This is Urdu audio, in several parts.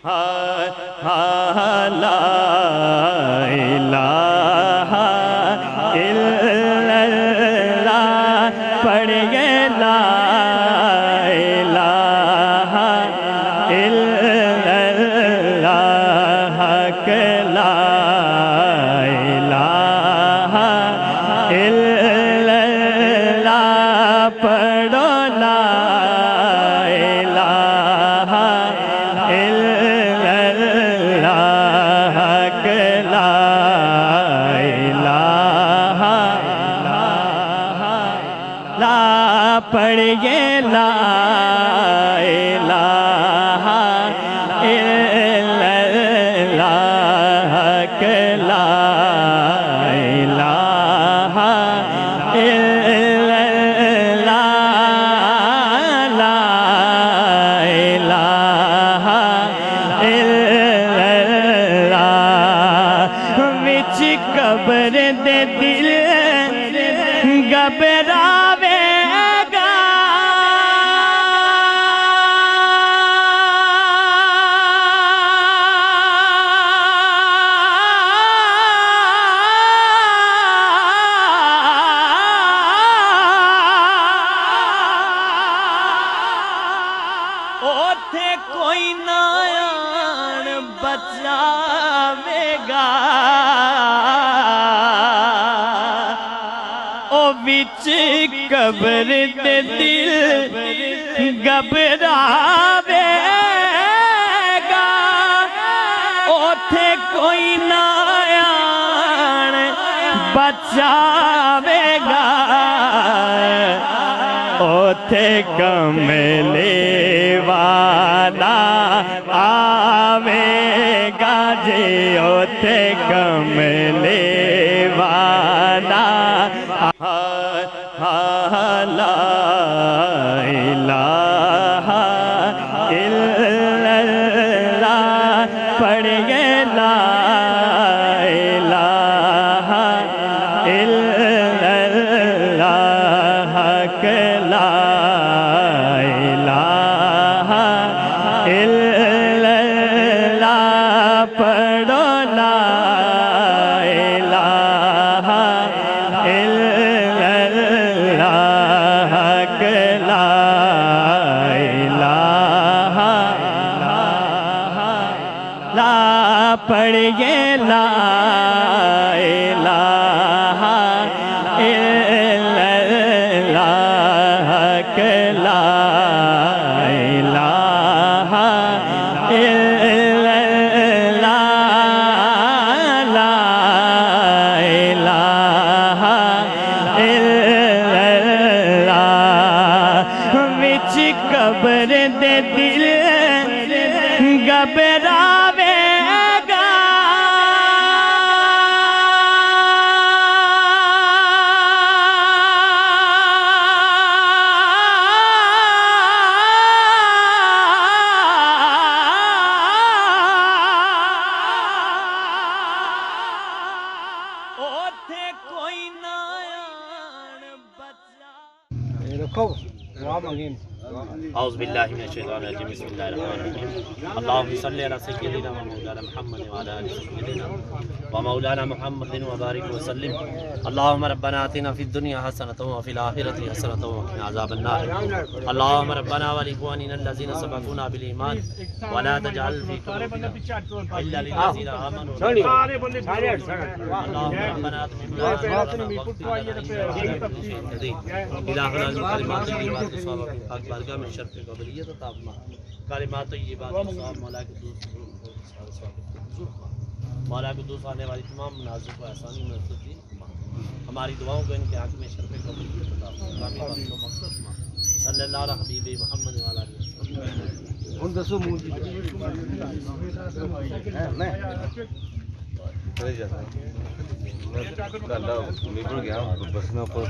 لا الہ الا اللہ پڑھیے لا الہ الا اللہ کہ لا الہ الا اللہ پڑھو لا الہ الا اللہ کہ لا الہ لا پڑھیے لا الہ الا اللہ کہ لا الہ الا اللہ لا الہ الا اللہ وچ قبر دے دل گھبراوے گا اوتھے کوئی نہ آن بچاوے گا او وچ قبر دے دل گھبراوے گا اوتھے کوئی نہ آن بچاوے گا اوتھے کملے والا آوے گا جی اوتھے کملے والا لا الہ الا اللہ پڑھیے لا الہ الا اللہ کہ لا الہ الا اللہ پڑھو لا الہ الا اللہ کہ لا الہ لا پڑھیے لا الہ الا اللہ کہ لا الہ الا اللہ لا الہ الا اللہ وچ قبر دے دل گھبراوے گا اوتھے کوئی نہ آن بچا رکھو دعا مانگیں اعوذ باللہ من الشیطان الرجیم بسم اللہ الرحمن الرحیم اللہم صلی علی سیدنا و مولانا محمد وعلی آل سیدنا و مولانا محمد وبارک وسلم اللہم ربنا آتنا فی الدنیا حسنۃ وفی الآخرۃ حسنۃ وقنا عذاب النار اللہم ربنا ولاخواننا الذین سبقونا بالایمان ولا تجعل فی قلوبنا الا للذین آمنوا اللہم ربنا اتمم الہنا الکلمات الطیبات الصواب حق بارگاہ میں شرف قبولیت عطا فرما کلمات طیبات الصواب مولا کے دوست آنے والی تمام منازل کو آسانی میں نصیب ہماری دعاؤں کو ان کے حق میں شرف قبولیت عطا فرما صلی اللہ علیہ حبیب محمد وعلی آلہ وسلم ان دسو موجی نکل گیا بس میں اوپر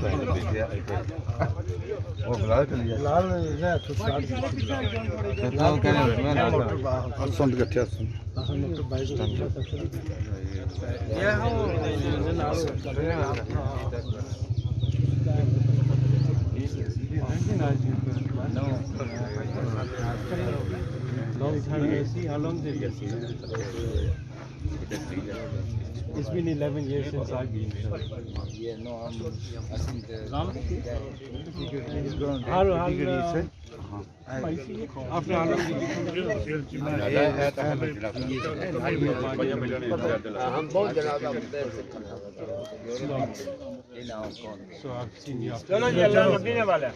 وہ بلال چلی جائے لال نے تو سن کٹھیا سن Long time no see. How long did you see? It's been 11 years since I've been here. Yeah, no, I think He's gone. How long? After how long did you come? ہم بہت جنازہ So I've seen you after. چلو جی اللہ مدینے والا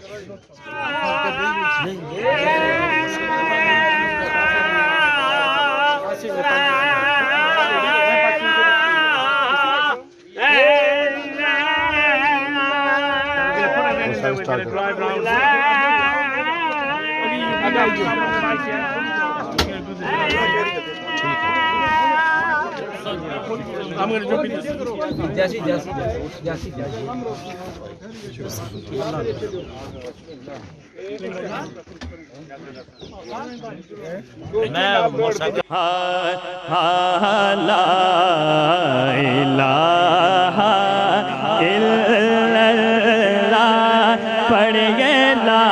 I'm going to jump in this. Jasi. میں موٹر سائیکل لا الہ الا اللہ پڑھ گئے لا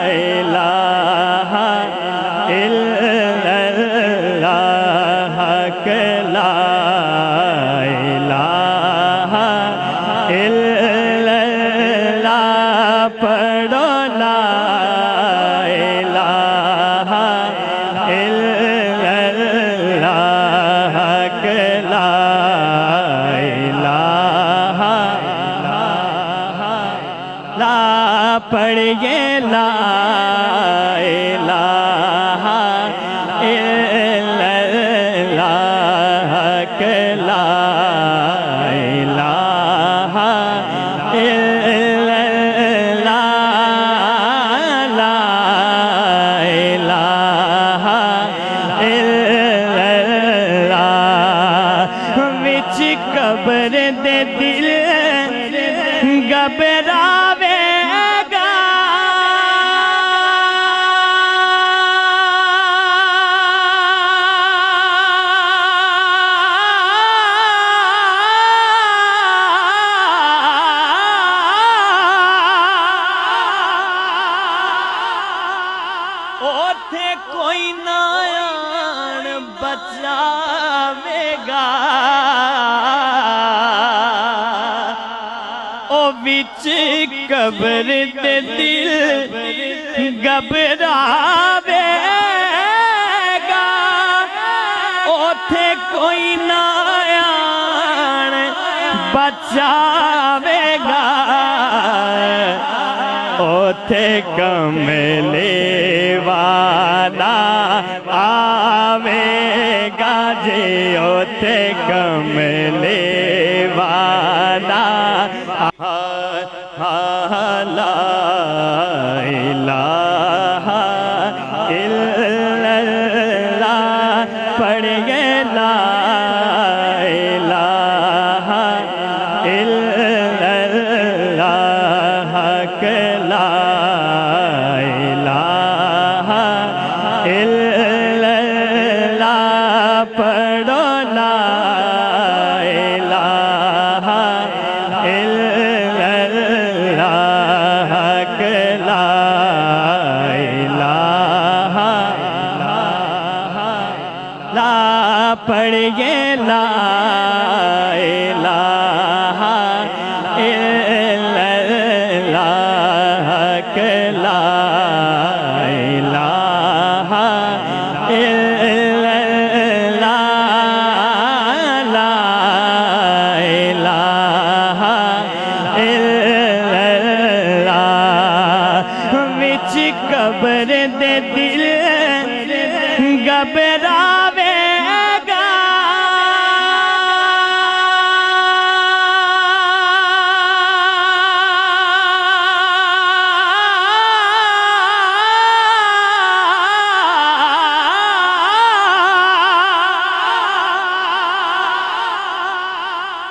الہ الا اللہ کہ لا الہ الا اللہ پڑھو لا پڑھ گئے لا الہ الا اللہ کہ لا الہ الا اللہ لا الہ الا اللہ وچ قبر دے دل گھبراوے کوئی نہ آن بچاوے گا او وچ قبر دے دل گھبراوے گا اوتھے کوئی نہ آن بچاوے گا اوتھے کملے والا آوے گا جی اوتھے کملے والا لا الہ الا اللہ پڑھ گئے لا الہ الا اللہ کہ لا پڑھو لا الہ الا اللہ کہ لا الہ لا پڑھ گئے لا الہ الا اللہ کہ لا الہ الا قبر دے دل گھبراوے گا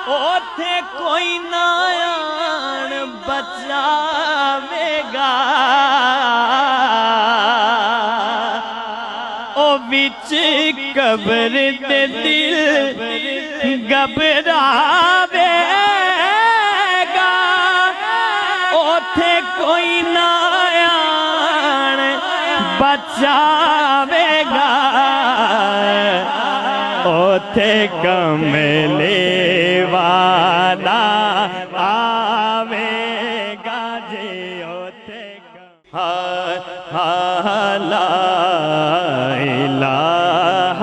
اوتھے کوئی نہ آن بچاوے گا وچ قبر دے دل گھبراوے گا اوتھے کوئی نہ آن بچاوے اوتھے کملے والا آوے گا جی اوتھے لا الہ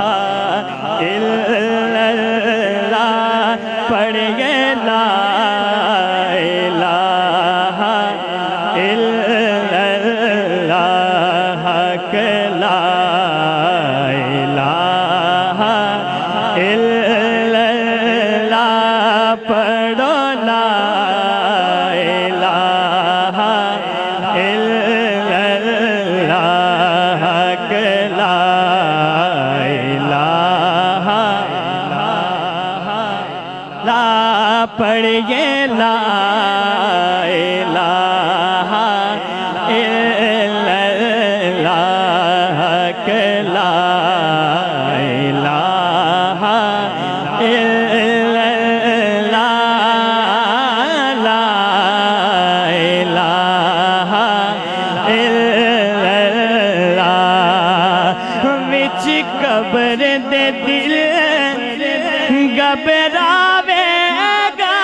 الا اللہ پڑھیے لا الہ الا اللہ حق لا الہ الا اللہ پڑھو لا الہ الا اللہ حق لا الہ لا پڑھیے لا الہ الا اللہ حق لا الہ الا اللہ لا الہ الا اللہ وچ قبر دے دل گھبراوے گا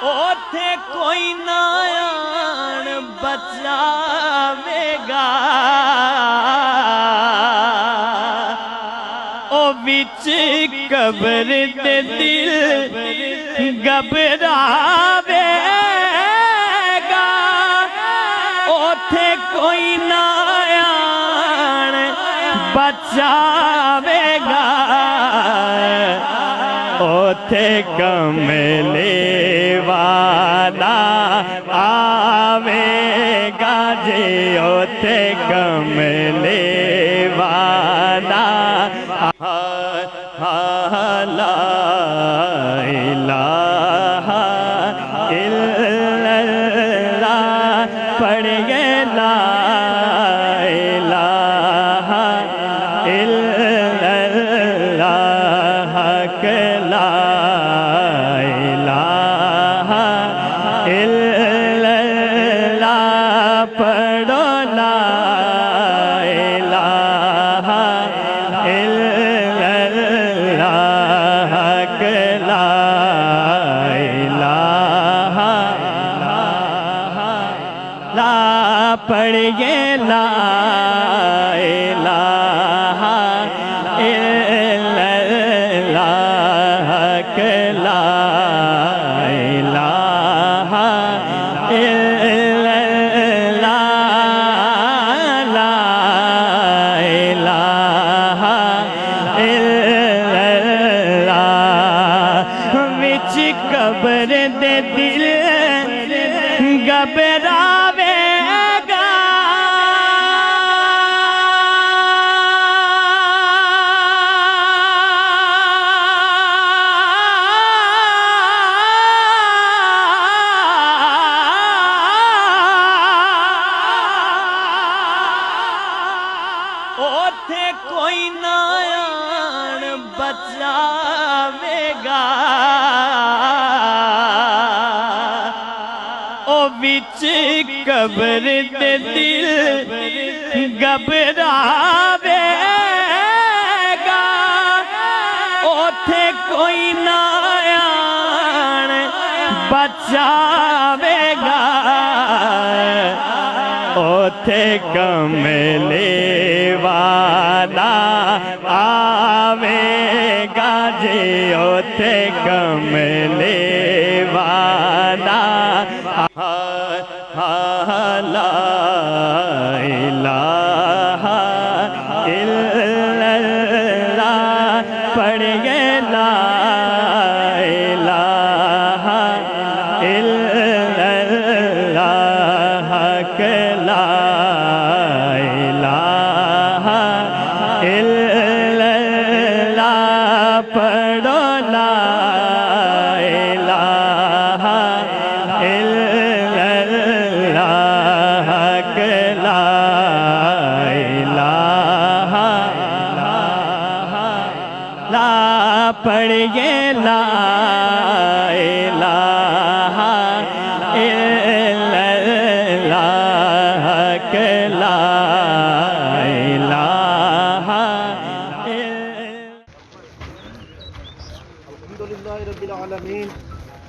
اوتھے کوئی نہ آن بچاوے گا او وچ قبر دے دل گھبراوے گا اوتھے کوئی نہ آن بچاوے گا اوتھے کملے والا آوے گا جی اوتھے کملے والا لا الہ الا اللہ پڑھیے لا الہ الا اللہ حق لا الہ الا اللہ پڑھو لا الہ الا اللہ حق لا الہ لا پڑھیے لا الہ الا اللہ حق لا الہ الا اللہ لا الہ الا اللہ وچ قبر دے دل گھبراوے گا اوتھے کوئی نہ آن بچاوے گا او وچ قبر دے دل گھبراوے گا اوتھے کوئی نہ آن بچاوے گا اوتھے کملے والا آوے گا جی اوتھے کملے والا لا الہ الا اللہ پڑھیے لا الہ الا اللہ حق لا الہ الا اللہ پڑھو لا الہ الا اللہ حق لا الہ لا پڑھیے لا الہ الا اللہ کہ لا الہ الحمدللہ رب العالمین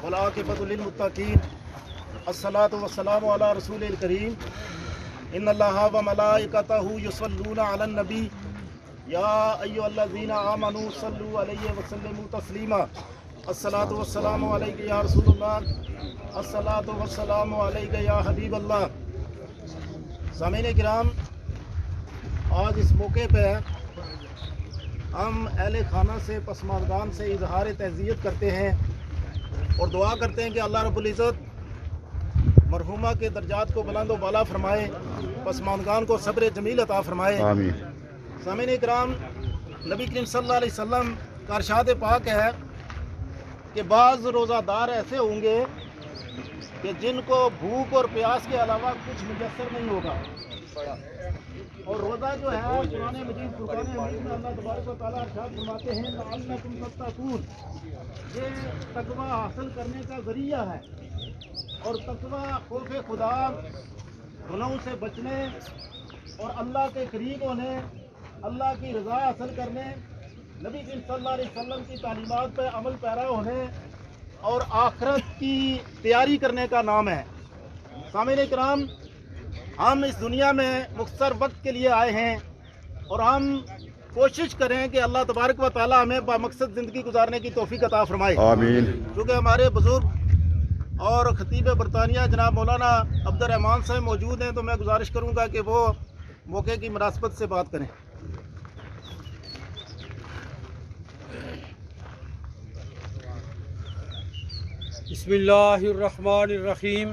والعاقبۃ للمتقین الصلاۃ والسلام علی رسول الکریم ان اللہ وملائکتہ یصلون علی النبی یا ایھا الذین آمنوا صلوا علیہ وسلموا تسلیما الصلاۃ والسلام علیک یا رسول اللہ الصلاۃ والسلام علیک یا حبیب اللہ۔ سامعین کرام، آج اس موقع پہ ہم اہل خانہ سے پسماندگان سے اظہار تعزیت کرتے ہیں اور دعا کرتے ہیں کہ اللہ رب العزت مرحومہ کے درجات کو بلند و بالا فرمائے، پسماندگان کو صبر جمیل عطا فرمائے، آمین۔ سامعین کرام، نبی کریم صلی اللہ علیہ وسلم کا ارشاد پاک ہے کہ بعض روزہ دار ایسے ہوں گے کہ جن کو بھوک اور پیاس کے علاوہ کچھ میسر نہیں ہوگا، اور روزہ جو ہے قرآن مجید فرقان حمید میں اللہ تبارک و تعالیٰ ارشاد فرماتے ہیں لعلکم تتقون، یہ تقوی حاصل کرنے کا ذریعہ ہے، اور تقوی خوف خدا، گناہوں سے بچنے اور اللہ کے قریب ہونے، اللہ کی رضا حاصل کرنے، نبی کریم صلی اللہ علیہ وسلم کی تعلیمات پہ عمل پیرا ہونے اور آخرت کی تیاری کرنے کا نام ہے۔ سامعین کرام، ہم اس دنیا میں مختصر وقت کے لیے آئے ہیں اور ہم کوشش کریں کہ اللہ تبارک و تعالی ہمیں بامقصد زندگی گزارنے کی توفیق عطا فرمائے، آمین۔ کیونکہ ہمارے بزرگ اور خطیب برطانیہ جناب مولانا عبد الرحمان صاحب موجود ہیں، تو میں گزارش کروں گا کہ وہ موقع کی مناسبت سے بات کریں۔ بسم اللہ الرحمن الرحیم۔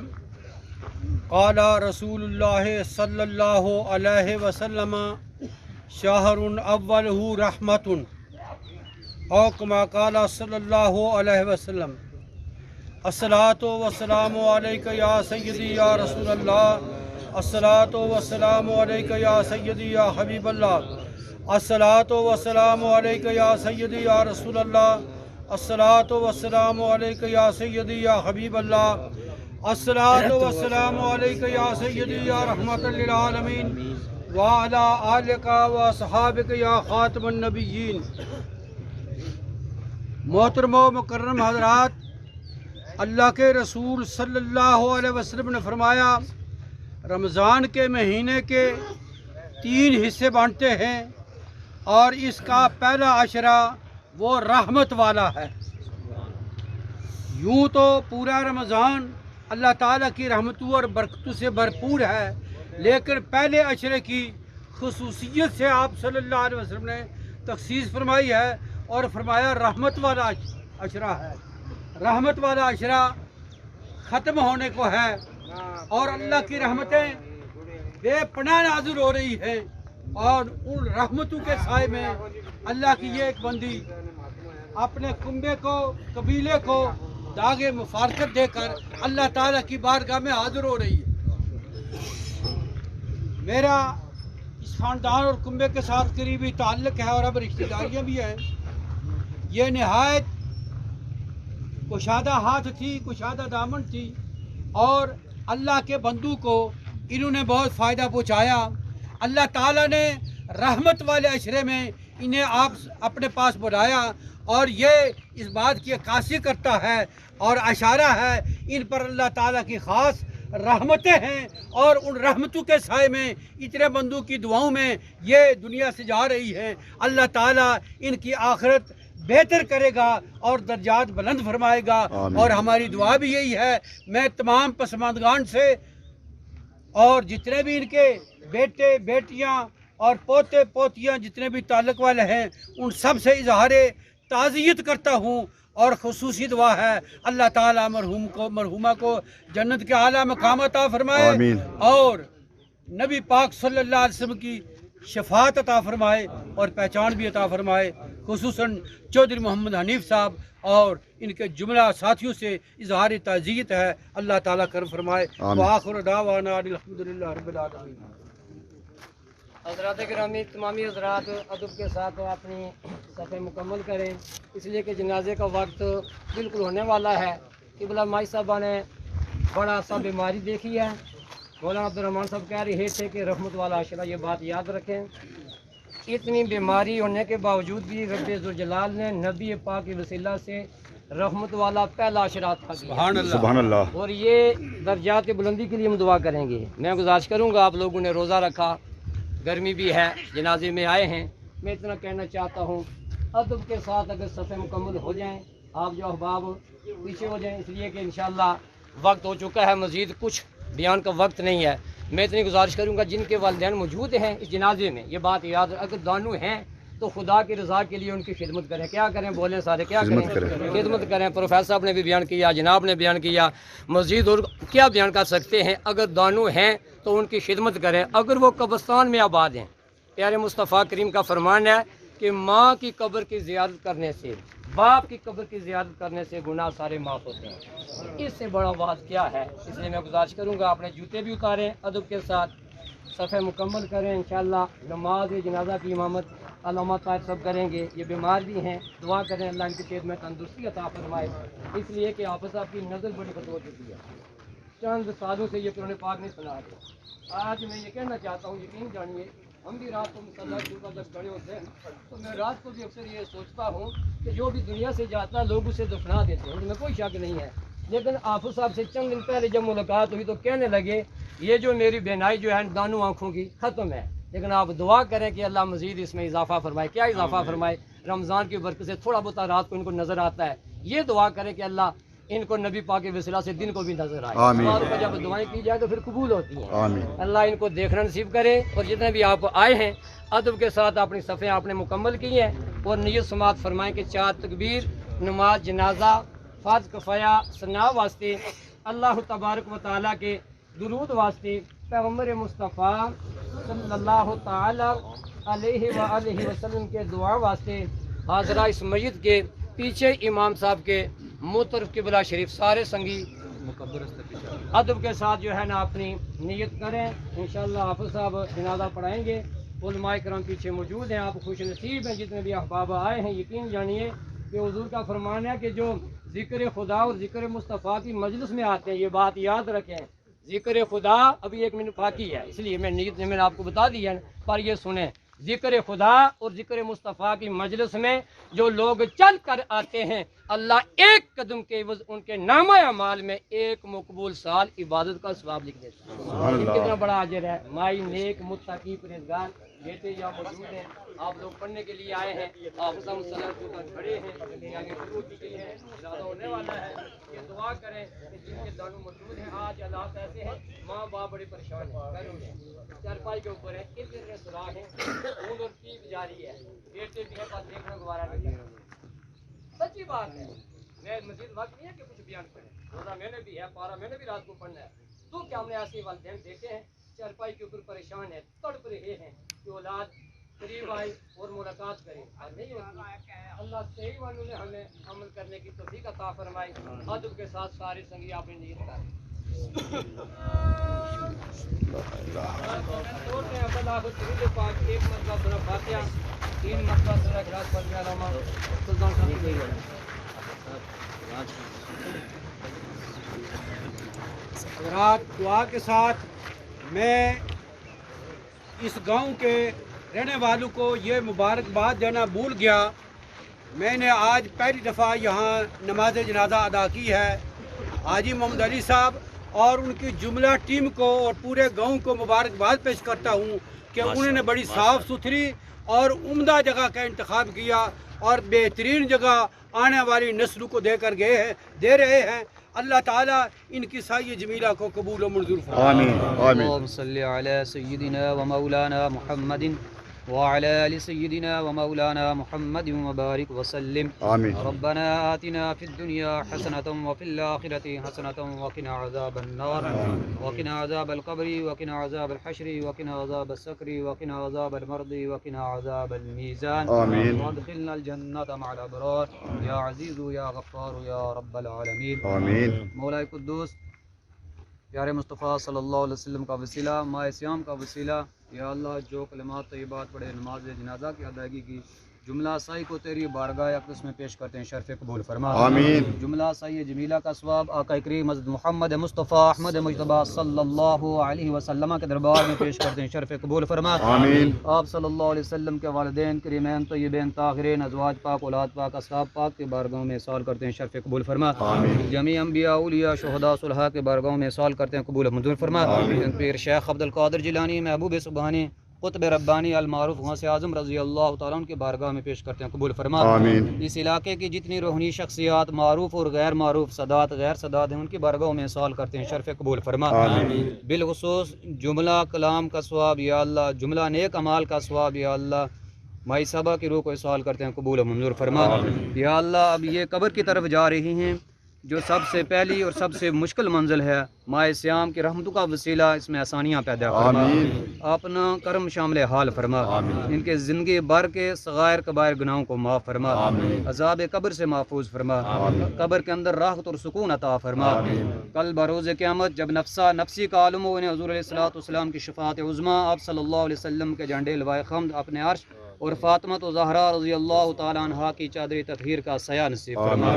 قال رسول اللہ صلی اللہ علیہ وسلم شہر اولہ رحمت، او کما قال صلی اللہ علیہ وسلم الصلاۃ والسلام علیک یا سیدی یا رسول اللہ، الصلاۃ والسلام علیک یا سیدی یا حبیب اللہ، الصلاۃ والسلام علیک یا سیدی یا رسول اللہ، الصلاۃ والسلام علیک یا سیدی یا حبیب اللہ، الصلاۃ والسلام علیک یا سیدی یا رحمت للعالمین، وعلی آلک و اصحابک یا خاتم النبیین۔ محترم و مکرم حضرات، اللہ کے رسول صلی اللہ علیہ وسلم نے فرمایا رمضان کے مہینے کے 3 حصے بانٹتے ہیں، اور اس کا پہلا عشرہ وہ رحمت والا ہے۔ یوں تو پورا رمضان اللہ تعالیٰ کی رحمتوں اور برکتوں سے بھرپور ہے، لیکن پہلے عشرے کی خصوصیت سے آپ صلی اللہ علیہ وسلم نے تخصیص فرمائی ہے اور فرمایا رحمت والا عشرہ ہے۔ رحمت والا عشرہ ختم ہونے کو ہے اور اللہ کی رحمتیں بے پناہ نازل ہو رہی ہیں، اور ان رحمتوں کے سائے میں اللہ کی یہ ایک بندی اپنے کنبے کو، قبیلے کو داغ مفارقت دے کر اللہ تعالیٰ کی بارگاہ میں حاضر ہو رہی ہے۔ میرا اس خاندان اور کنبے کے ساتھ قریبی تعلق ہے اور اب رشتہ داریاں بھی ہیں۔ یہ نہایت کشادہ ہاتھ تھی، کشادہ دامن تھی، اور اللہ کے بندوں کو انہوں نے بہت فائدہ پہنچایا۔ اللہ تعالیٰ نے رحمت والے عشرے میں انہیں آپ اپنے پاس بلایا، اور یہ اس بات کی عکاسی کرتا ہے اور اشارہ ہے ان پر اللہ تعالیٰ کی خاص رحمتیں ہیں، اور ان رحمتوں کے سائے میں اتنے بندوں کی دعاؤں میں یہ دنیا سے جا رہی ہیں۔ اللہ تعالیٰ ان کی آخرت بہتر کرے گا اور درجات بلند فرمائے گا، اور ہماری دعا بھی یہی ہے۔ میں تمام پسماندگان سے اور جتنے بھی ان کے بیٹے بیٹیاں اور پوتے پوتیاں جتنے بھی تعلق والے ہیں ان سب سے اظہار تعزیت کرتا ہوں، اور خصوصی دعا ہے اللہ تعالیٰ مرحومہ کو جنت کے اعلیٰ مقام عطا فرمائے، اور نبی پاک صلی اللہ علیہ وسلم کی شفاعت عطا فرمائے اور پہچان بھی عطا فرمائے۔ خصوصاً چودھری محمد حنیف صاحب اور ان کے جملہ ساتھیوں سے اظہار تعزیت ہے، اللہ تعالیٰ کرم فرمائے۔ وآخر دعوانا الحمدللہ رب العالمین۔ حضرات گرامی، تمامی حضرات ادب کے ساتھ اپنی صفحے مکمل کریں، اس لیے کہ جنازے کا وقت بالکل ہونے والا ہے۔ قبلہ مائی صاحبہ نے بڑا سا بیماری دیکھی ہے، مولانا عبدالرحمن صاحب کہہ رہے تھے کہ رحمت والا عشرہ، یہ بات یاد رکھیں۔ اتنی بیماری ہونے کے باوجود بھی رب ذوالجلال نے نبی پاک کے وسیلہ سے رحمت والا پہلا عشرہ عطا کیا، سبحان اللہ۔ اور یہ درجات بلندی کے لیے ہم دعا کریں گے۔ میں گزارش کروں گا، آپ لوگوں نے روزہ رکھا، گرمی بھی ہے، جنازے میں آئے ہیں، میں اتنا کہنا چاہتا ہوں ادب کے ساتھ اگر صفحے مکمل ہو جائیں، آپ جو احباب پیچھے ہو جائیں، اس لیے کہ انشاءاللہ وقت ہو چکا ہے، مزید کچھ بیان کا وقت نہیں ہے۔ میں اتنی گزارش کروں گا جن کے والدین موجود ہیں اس جنازے میں، یہ بات یاد، اگر دانو ہیں تو خدا کی رضا کے لیے ان کی خدمت کریں۔ کیا کریں؟ بولیں سارے، کیا کریں؟ خدمت کریں۔ پروفیسر صاحب نے بھی بیان کیا، جناب نے بیان کیا، مزید اور کیا بیان کر سکتے ہیں؟ اگر دانو ہیں تو ان کی خدمت کریں۔ اگر وہ قبرستان میں آباد ہیں، پیارے مصطفیٰ کریم کا فرمان ہے کہ ماں کی قبر کی زیارت کرنے سے، باپ کی قبر کی زیارت کرنے سے گناہ سارے معاف ہوتے ہیں۔ اس سے بڑا بات کیا ہے؟ اس لیے میں گزارش کروں گا اپنے جوتے بھی اتاریں، ادب کے ساتھ صفحے مکمل کریں۔ انشاءاللہ نماز جنازہ کی امامت علامہ طاہر صاحب کریں گے۔ یہ بیمار بھی ہیں، دعا کریں اللہ ان کی صحت میں تندرستی عطا فرمائے، اس لیے کہ حافظ صاحب کی نظر بڑی بد ہو چکی ہے، چند سالوں سے یہ قرآن پاک نہیں سنا رہے۔ آج میں یہ کہنا چاہتا ہوں، یقین جانیے ہم بھی رات کو مصلی کے اوپر جب کھڑے ہوتے ہیں تو میں رات کو بھی اکثر یہ سوچتا ہوں کہ جو بھی دنیا سے جاتا ہے لوگ اسے دفنا دیتے ہیں، ان میں کوئی شک نہیں ہے۔ لیکن حافظ صاحب سے چند دن پہلے جب ملاقات ہوئی تو کہنے لگے یہ جو میری بینائی جو ہے دانوں آنکھوں کی ختم ہے، لیکن آپ دعا کریں کہ اللہ مزید اس میں اضافہ فرمائے۔ کیا اضافہ فرمائے؟ رمضان کی برکت سے تھوڑا بہت رات کو ان کو نظر آتا ہے، یہ دعا کریں کہ اللہ ان کو نبی پاک کے وسیلہ سے دن کو بھی نظر آئے۔ اور جب دعائیں کی جائے تو پھر قبول ہوتی ہیں۔ اللہ ان کو دیکھنا نصیب کرے۔ اور جتنے بھی آپ آئے ہیں ادب کے ساتھ اپنی صفحے آپ نے مکمل کی ہیں اور نیت سماعت فرمائیں کہ 4 تکبیر، نماز جنازہ، فرض کفایہ ثنا واسطے، اللہ تبارک و تعالیٰ کے درود واسطے، پیغمبر مصطفیٰ صلی اللہ تعالیٰ علیہ وآلہ وسلم کے دعا واسطے، حاضرہ اس مسجد کے پیچھے امام صاحب کے مطرف قبلہ شریف سارے سنگی ادب کے ساتھ جو ہے نا اپنی نیت کریں۔ انشاءاللہ حافظ صاحب جنازہ پڑھائیں گے، علماء کرام پیچھے موجود ہیں، آپ خوش نصیب ہیں جتنے بھی احباب آئے ہیں۔ یقین جانیے کہ حضور کا فرمان ہے کہ جو ذکر خدا اور ذکر مصطفیٰ کی مجلس میں آتے ہیں، یہ بات یاد رکھیں، ذکر خدا ابھی 1 منٹ باقی ہے، اس لیے میں نیت میں نے آپ کو بتا دی ہے، پر یہ سنیں، ذکر خدا اور ذکر مصطفیٰ کی مجلس میں جو لوگ چل کر آتے ہیں، اللہ ایک قدم کے عوض ان کے نامہ اعمال میں 1 مقبول سال عبادت کا ثواب لکھ دیتا ہے۔ کتنا بڑا اجر ہے۔ مائی نیک متقی پرہیزگار بیٹے یا موجود ہیں، آپ لوگ پڑھنے کے لیے آئے ہیں، آپ سب صلاح کے اوپر کھڑے ہیں، آگے شروع کی گئی ہے، ارادہ ہونے والا ہے۔ یہ دعا کریں کہ جن کے دانوں موجود ہیں، آج حالات ایسے ہیں، ماں باپ بڑے پریشان ہیں، گھروں میں چارپائی کے اوپر ہے، اتنے سراغ ہیں، خون اور پیپ جاری ہے، بیٹے بھی ہیں، پر دیکھنا گوارا نہیں ہے۔ سچی بات ہے، میں مزید وقت نہیں ہے کہ کچھ بیان کریں، روزہ میں نے بھی ہے، پارا میں نے بھی رات کو پڑھنا ہے، تو کیا ہم نے ایسے والدین دیکھے ہیں چارپائی کے اوپر پریشان ہے، تڑپ رہے ہیں کہ اولاد قریب آئے اور ملاقات کرے، اور نہیں ہوتی۔ اللہ صحیح والوں نے ہمیں عمل کرنے کی توفیق عطا فرمائی۔ ادب کے ساتھ سارے سنگی آپ نے نیت کریں۔ ایک مرتبہ سورہ فاتحہ، 3 مرتبہ سورہ اخلاص پڑھ کے علامہ سلطان صاحب کی حضرات دعا کے ساتھ میں اس گاؤں کے رہنے والوں کو یہ مبارکباد دینا بھول گیا، میں نے آج پہلی دفعہ یہاں نماز جنازہ ادا کی ہے۔ حاجی محمد علی صاحب اور ان کی جملہ ٹیم کو اور پورے گاؤں کو مبارکباد پیش کرتا ہوں کہ انہوں نے بڑی صاف ستھری اور عمدہ جگہ کا انتخاب کیا اور بہترین جگہ آنے والی نسلوں کو دے رہے ہیں۔ اللہ تعالیٰ ان کی سعی جمیلہ کو قبول و منظور فرمائے۔ آمین آمین۔ اللهم صل على سيدنا ومولانا محمد وعلى آل سيدنا ومولانا محمد وبارك وسلم. آمين. ربنا آتنا في الدنيا حسنة وفي الآخرة حسنة وقنا عذاب النار وقنا عذاب القبر وقنا عذاب الحشر وقنا عذاب السكر وقنا عذاب المرض وقنا عذاب الميزان. آمين. وادخلنا الجنة مع الأبرار يا عزيز يا غفار يا رب العالمين. آمين. مولا قدوس پیارے مصطفیٰ صلی اللہ علیہ وسلم کا وسیلہ، ماہ سیام کا وسیلہ، یا اللہ جو کلمات طیبات پڑھے، نماز جنازہ کی ادائیگی کی، جملہ سائی کو تیری بارگاہ اقدس میں پیش کرتے ہیں، شرف قبول فرما آمین۔ جملہ سائی جمیلہ کا ثواب آقا کریم حضرت محمد مصطفیٰ احمد مجتبیٰ صلی اللہ علیہ وسلم کے دربار میں پیش کرتے ہیں، شرف قبول فرما آمین۔ آپ صلی اللہ علیہ وسلم کے والدین کریمین طیبین طاہرین ازواج پاک اولاد پاک اصحاب پاک کے بارگاہوں میں سوال کرتے ہیں، شرف قبول فرما جمیع انبیاء اولیاء شہداء صلحاء کے بارگاہوں میں سوال کرتے ہیں، قبول منظور فرما پیر شیخ عبد القادر جیلانی محبوب سبحانی قطب ربانی المعروف غوث اعظم رضی اللہ تعالیٰ عنہ کے بارگاہ میں پیش کرتے ہیں، قبول فرما اس علاقے کی جتنی روحانی شخصیات معروف اور غیر معروف سادات غیر سادات ہیں ان کی بارگاہوں میں سوال کرتے ہیں، شرف قبول فرما بالخصوص جملہ کلام کا ثواب یا اللہ، جملہ نیک اعمال کا ثواب یا اللہ، مائی صاحبہ کی روح کو سوال کرتے ہیں، قبول منظور فرما یا اللہ۔ اب یہ قبر کی طرف جا رہی ہیں جو سب سے پہلی اور سب سے مشکل منزل ہے، ماہ سیام کی رحمتوں کا وسیلہ اس میں آسانیاں پیدا فرما، اپنا کرم شامل حال فرما، ان کے زندگی بھر کے صغائر کبائر گناہوں کو معاف فرما، عذاب قبر سے محفوظ فرما، قبر کے اندر راحت اور سکون عطا فرما، کل بروز قیامت جب نفسی کا عالم ہو انہیں حضور علیہ السلام کی شفاعت عظمیٰ آپ صلی اللہ علیہ وسلم کے جھنڈے لوائے حمد اپنے عرش اور فاطمہ و زہرا رضی اللہ تعالیٰ عنہا کی چادر تطہیر کا سایہ نصیب فرما،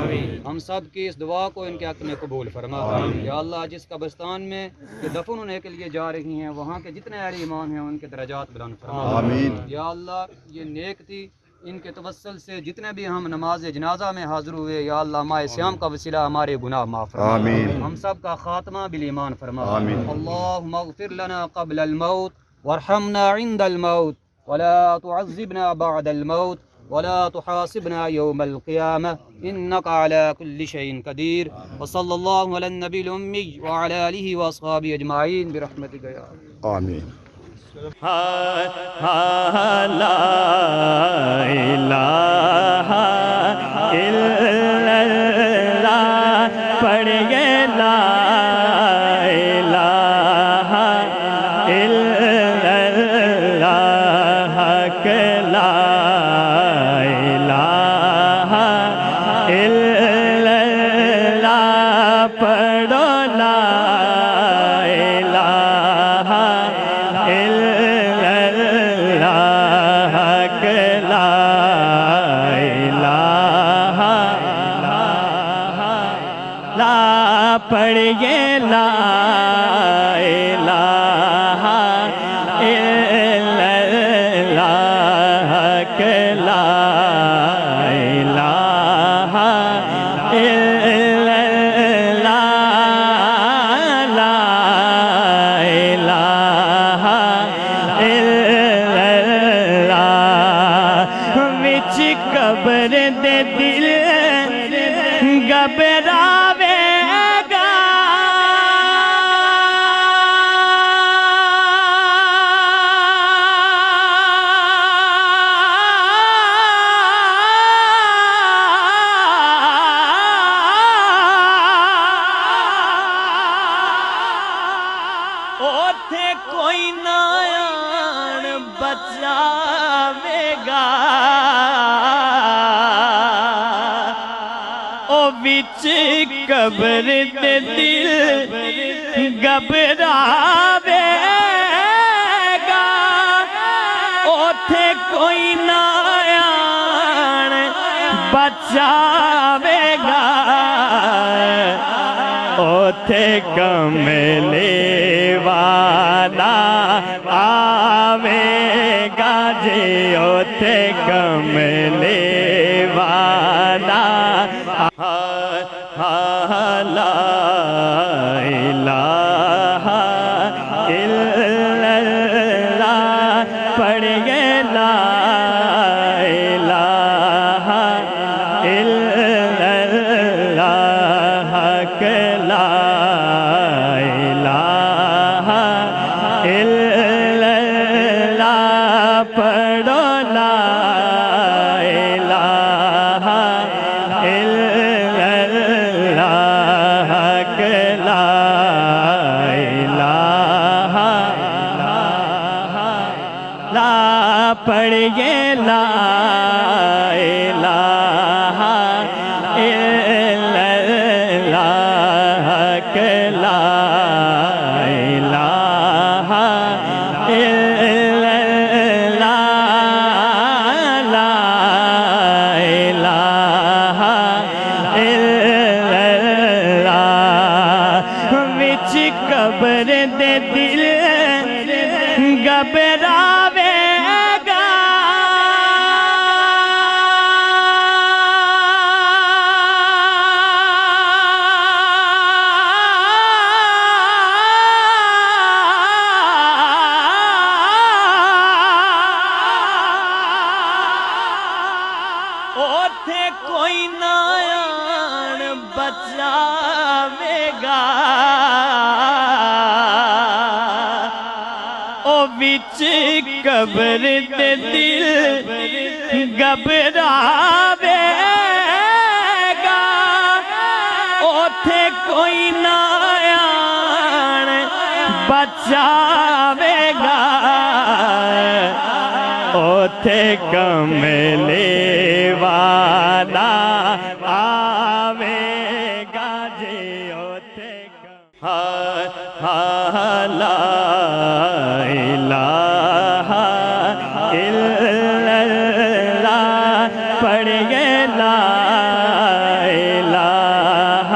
ہم سب کی اس دعا کو ان کے حق میں قبول فرما یا اللہ۔ جس قبرستان میں دفن ہونے کے لیے جا رہی ہیں وہاں کے جتنے اہل ایمان ہیں ان کے درجات بلند فرما یا اللہ۔ یہ نیک تھی، ان کے توسل سے جتنے بھی ہم نماز جنازہ میں حاضر ہوئے یا اللہ ماہ سیام کا وسیلہ ہمارے گناہ معاف فرما، ہم سب کا خاتمہ بالایمان فرما، اللہم اغفر لنا قبل الموت وارحمنا عند الموت ولا تعذبنا بعد الموت ولا تحاسبنا يوم القيامة إنك على كل شيء قدير وصلى الله على النبي الأمي وعلى آله وأصحابه أجمعين برحمتك يا الله آمين۔ لا الہ الا اللہ پڑھیے لا الہ الا اللہ کہ لا الہ الا اللہ پڑھو لا الہ الا اللہ کہ لا الہ لا پڑھیے لا الہ الا اللہ کہ لا الہ الا اللہ لا الہ الا اللہ وچ قبر دے دل گھبراوے گا اوتھے کوئی نہ آن بچاوے گا او وچ قبر دے دل گھبراوے گا اوتھے کوئی نہ آن بچاوے گا اوتھے کملے والا آوے گا جی اوتھے کملے والا لا الہ الا اللہ پڑھیے لا الہ الا اللہ کہ لا الہ الا اللہ پڑھو لا الہ الا اللہ کہ لا الہ لا پڑھیے لا الہ الا اللہ کہ لا الہ الا اللہ لا اوتھے کوئی نہ آن بچاوے گا او وچ قبر دے دل گھبراوے گا اوتھے کوئی نہ آن بچاوے گا اوتھے کملے والا آوے گا جی اوتھے لا الہ الا اللہ پڑھ گئے لا الہ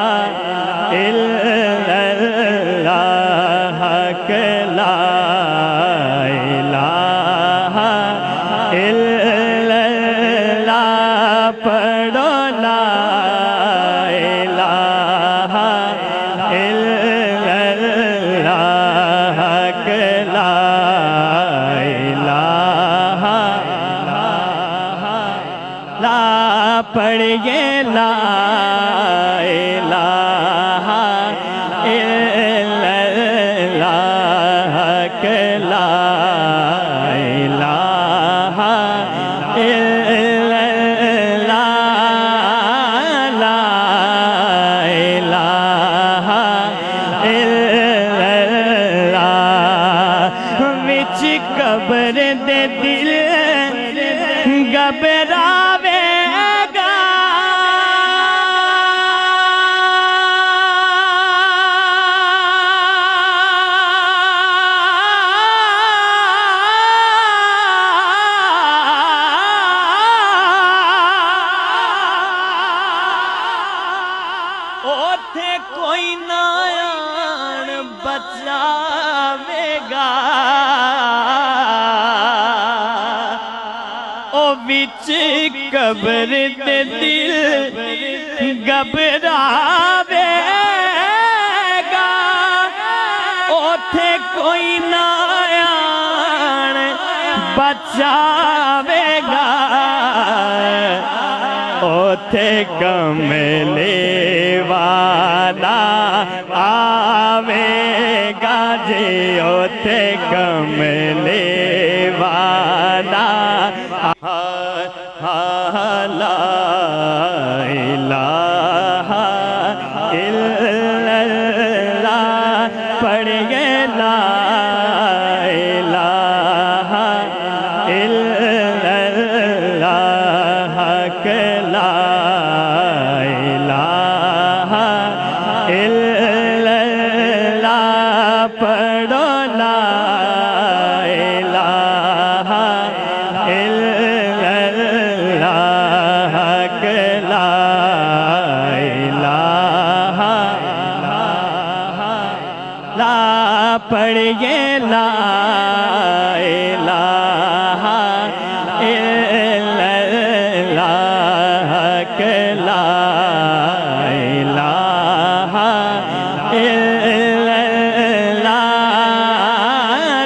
الا اللہ حق لا الہ الا اللہ پڑھو لا الہ الا اللہ حق لا الہ لا پڑھیے لا الہ الا اللہ حق لا الہ الا اللہ لا الہ الا اللہ وچ قبر دے دل گھبراوے گا اوتھے کوئی نہ آن بچاوے گا او وچ قبر دے دل گھبراوے گا اوتھے کوئی نہ آن بچاوے گا اوتھے کملے والا آوے گا جی اوتھے کملے والا لا الہ الا اللہ پڑھ گئے لا الہ الا اللہ حق لا الہ الا اللہ پڑھو لا الہ الا اللہ حق لا الہ لا پڑھیے لا الہ الا اللہ حق لا الہ الا اللہ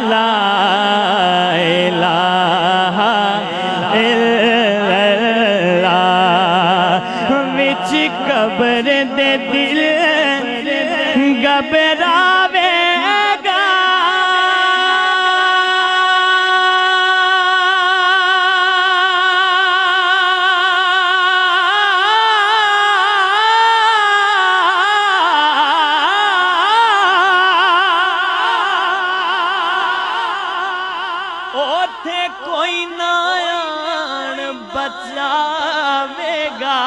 لا الہ الا اللہ وچ قبر دے دل گھبراوے گا اوتھے کوئی نہ آن بچاوے گا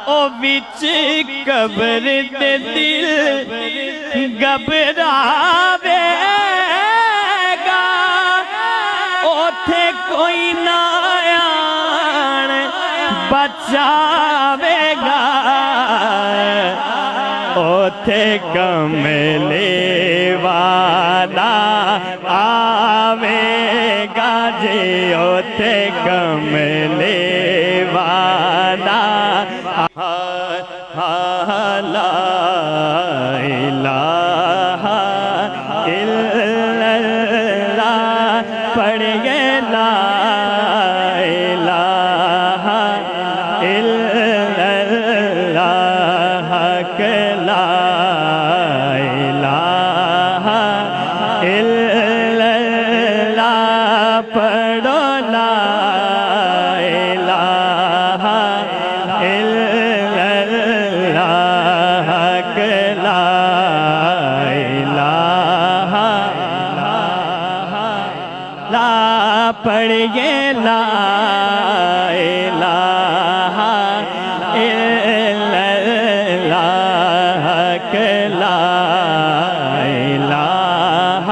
او وچ قبر دے دل گھبراوے گا اوتھے کوئی نہ آن بچاوے گا اوتھے کملے والا آوے گا جی اوتھے کملے والا لا الہ الا اللہ پڑھ گئے لا لا پڑھیے لا الہ الا اللہ کہ لا الہ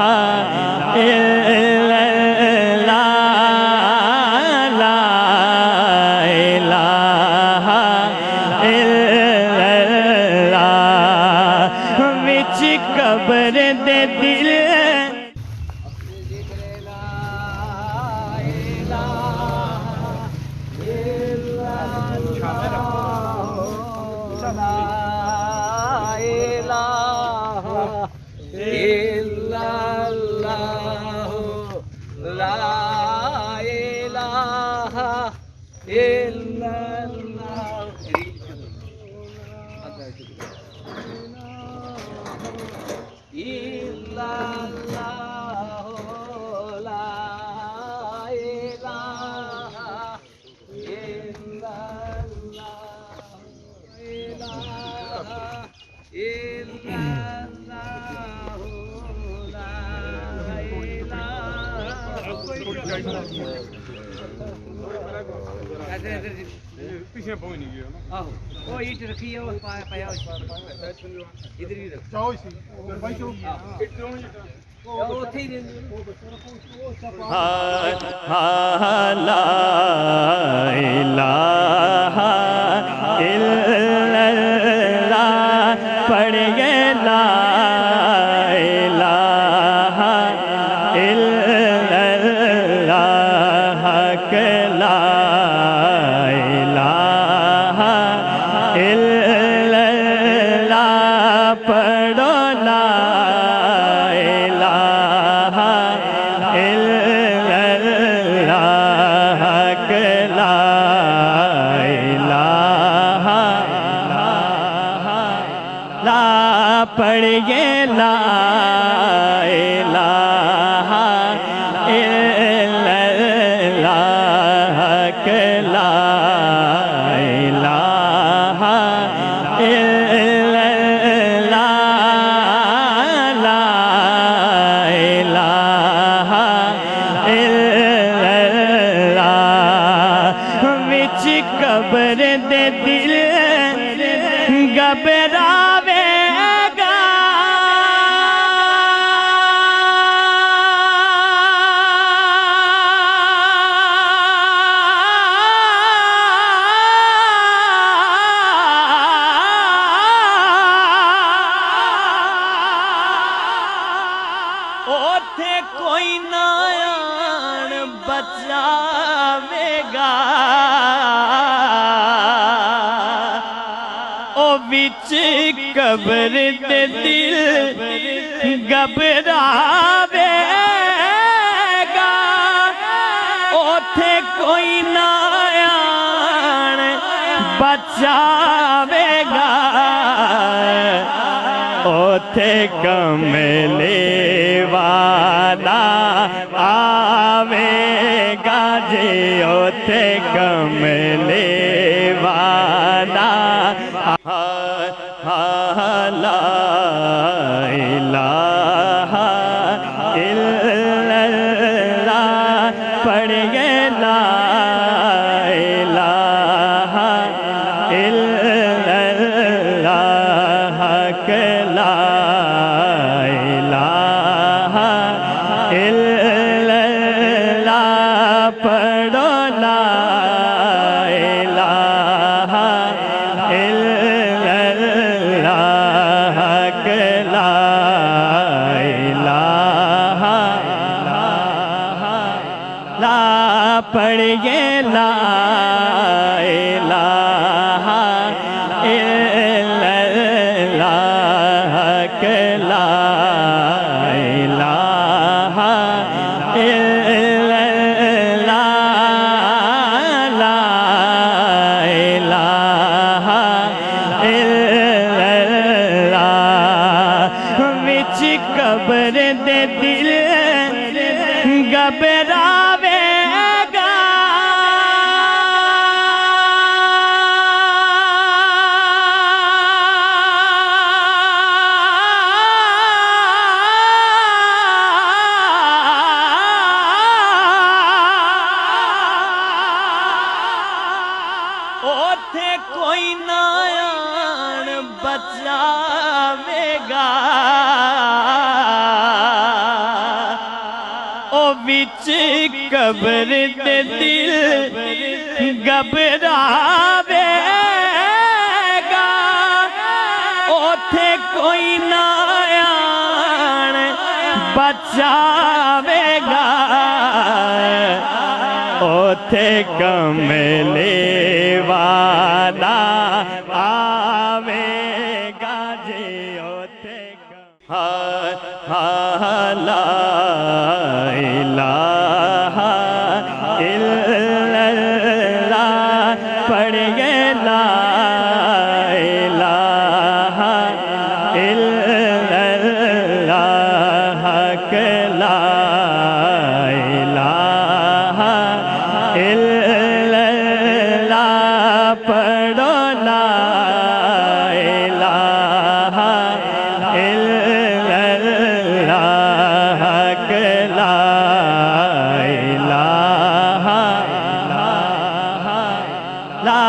الا اللہ لا الہ الا اللہ وچ قبر دے دل پیچھے پہنچ نہیں گیا نا وہ اینٹ رکھی ہے وہ پایا ادھر ہی رکھ چاہو اسی بھائی چو لا الہ الا اللہ پڑھیے لا الہ الا اللہ کہ لا الہ الا اللہ پڑھو لا الہ الا اللہ کہ لا الہ لا پڑھیے لا الہ الا اللہ کہ لا الہ الا اللہ لا الہ الا اللہ وچ قبر دے دل گھبراوے گا اوتھے کوئی نہ آن بچاوے گا او وچ قبر دے دل گھبراوے گا اوتھے کوئی نہ آن بچاوے گا اوتھے کملے والا آوے گا جی اوتھے کملے والا لا الہ الا اللہ پڑھیے لا الہ الا اللہ کہ لا الہ الا اللہ پڑھو لا الہ الا اللہ کہ لا الہ لا پڑھیے لا الہ الا اللہ کہ لا الہ الا اللہ لا الہ الا اللہ وچ قبر دے دل گھبراوے گا بچاوے گا او بچ قبر دے دل گھبراوے گا اوتھے کوئی نہ آن بچاوے گا اوتھے کملے والا آوے گا جی اوتھے لا الہ الا اللہ پڑھ گئے لا الہ الا اللہ کہ لا الہ الا اللہ پڑھو لا الہ الا اللہ کہ لا الہ لا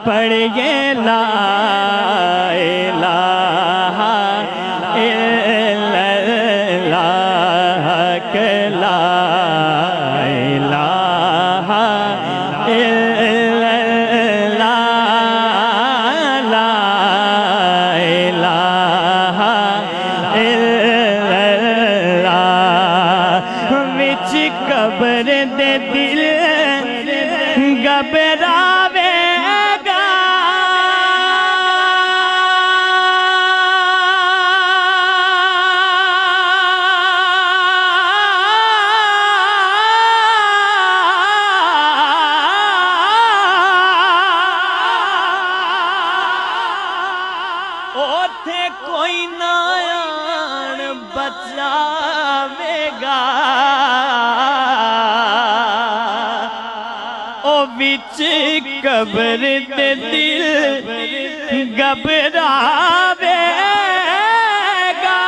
پڑھ گئے لا الہ الا اللہ کہ لا الہ الا اللہ لا الہ الا اللہ وچ قبر دے دل گھبراوے گا اوتھے کوئی نہ آن بچاوے گا او بچ قبر دے دل گھبراوے گا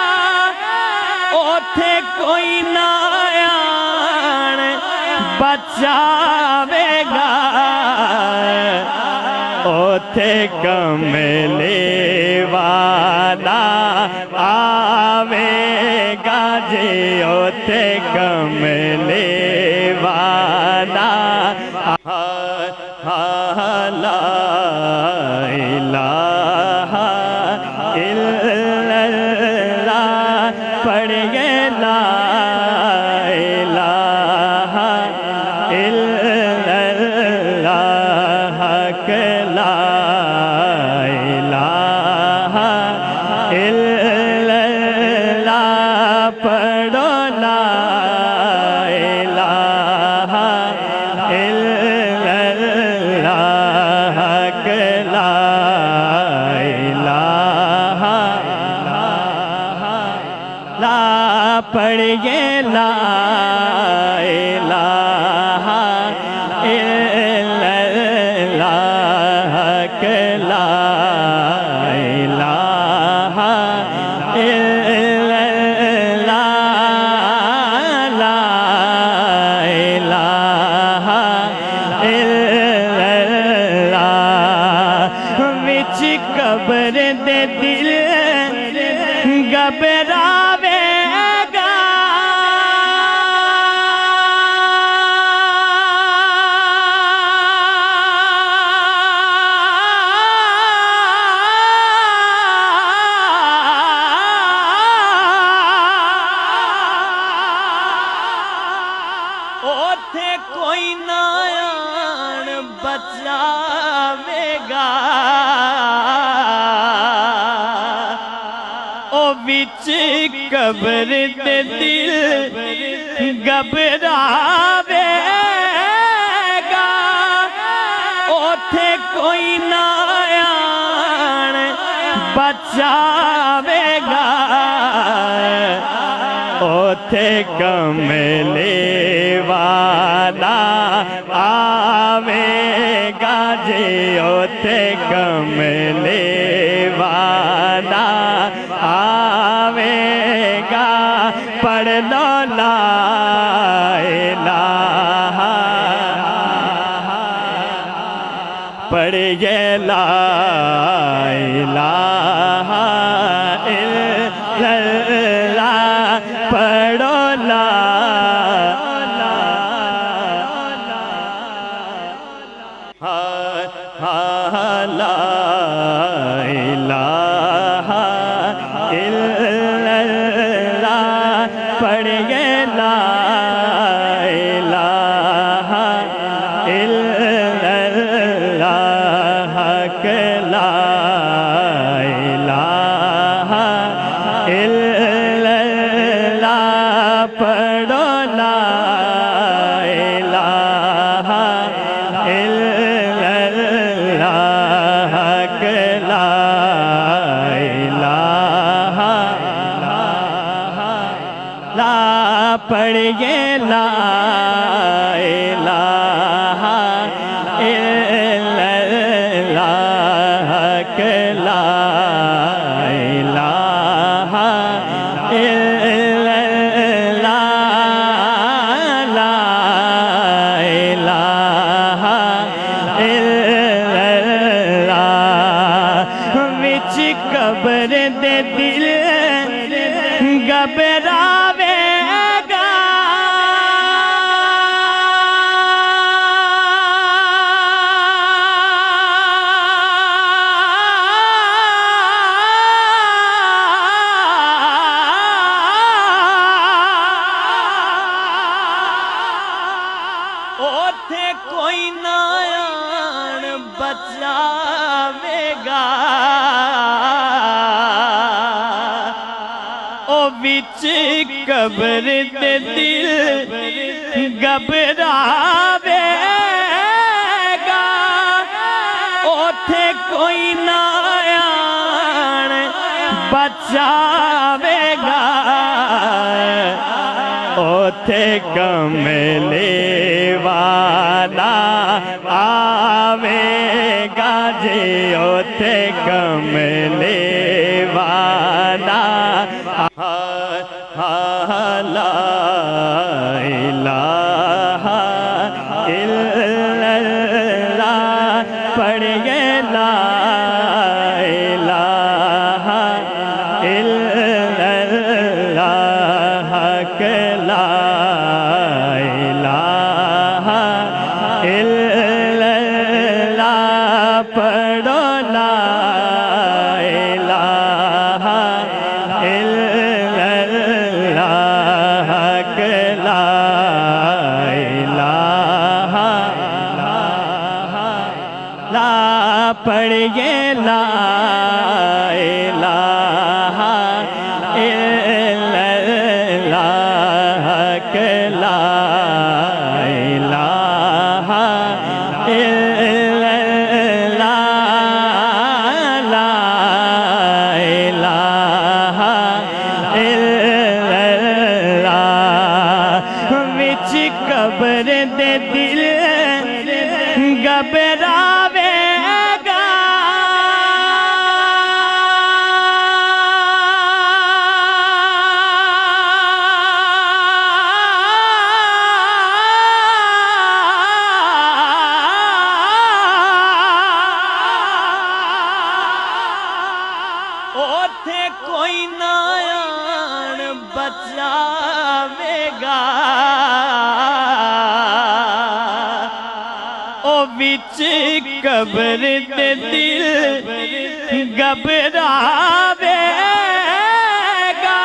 اوتھے کوئی نہ آن بچاوے گا اوتھے کملے والا آوے گا جی اوتھے کملے والا لا الہ الا اللہ پڑھ گئے لا الہ الا اللہ کہ لا الہ الا اللہ پڑھو لا الہ الا اللہ کہ لا الہ لا پڑھ گئے لا الہ الا اللہ کہ لا الہ الا اللہ لا الہ الا اللہ وچ قبر دے دل گھبراوے گا اوتھے کوئی نہ آن بچاوے گا او بچ قبر دے دل گھبراوے گا اوتھے کوئی نہ آن بچاوے گا اوتھے کملے والا آوے گا جی اوتھے کملے والا آوے گا پڑھ لو لا الہ پڑھیے لا الہ الا اللہ پڑھو لا لا الہ الا اللہ پڑھیے لا الہ الا اللہ کہ لا الہ الا اللہ پڑھو لا الہ الا اللہ کہ لا الہ لا پڑھیے لا الہ الا اللہ کہ لا الہ الا اللہ لا الہ الا اللہ وچ قبر دے دل گھبراوے گا اوتھے کوئی نہ آن بچاوے گا او وچ قبر دے دل گھبراوے گا اوتھے کوئی نہ آن بچاوے گا اوتھے کملے والا آوے گا جی اوتھے کملے والا لا الہ الا اللہ پڑھیے لا الہ الا اللہ کہ لا الہ الا اللہ پڑھو لا الہ الا اللہ کہ لا الہ لا پڑھیے لا الہ الا اللہ کہ لا الہ الا اللہ لا الہ الا اللہ وچ قبر دے دل گھبراوے گا اوتھے کوئی نہ آن بچاوے گا او وچ قبر دے دل گھبراوے گا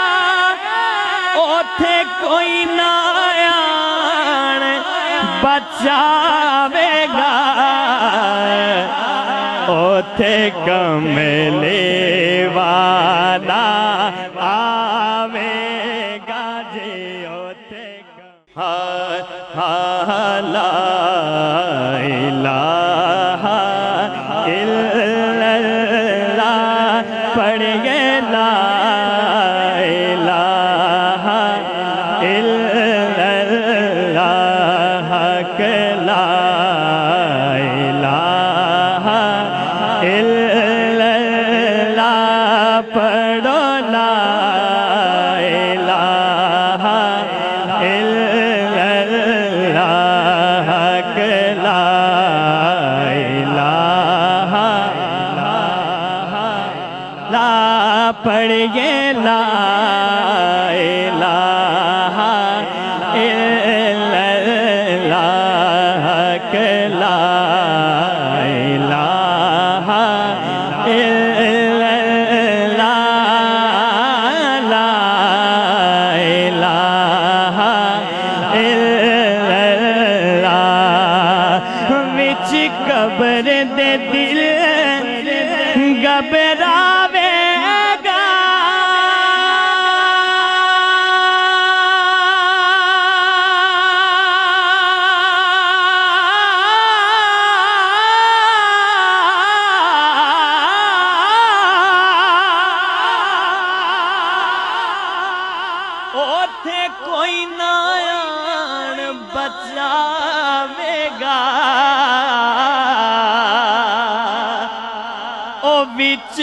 اوتھے کوئی نہ آن بچاوے گا اوتھے کملے والا آوے گا جی اوتھے لا الہ الا اللہ پڑھیے لا الہ الا اللہ کہ لا الہ الا اللہ پڑھو لا الہ الا اللہ کہ لا الہ پڑھیے لا الہ الا اللہ کہ لا الہ الا اللہ لا الہ الا اللہ وچ قبر دے دل گھبراوے گا اوتھے کوئی نہ آن بچاوے گا او وچ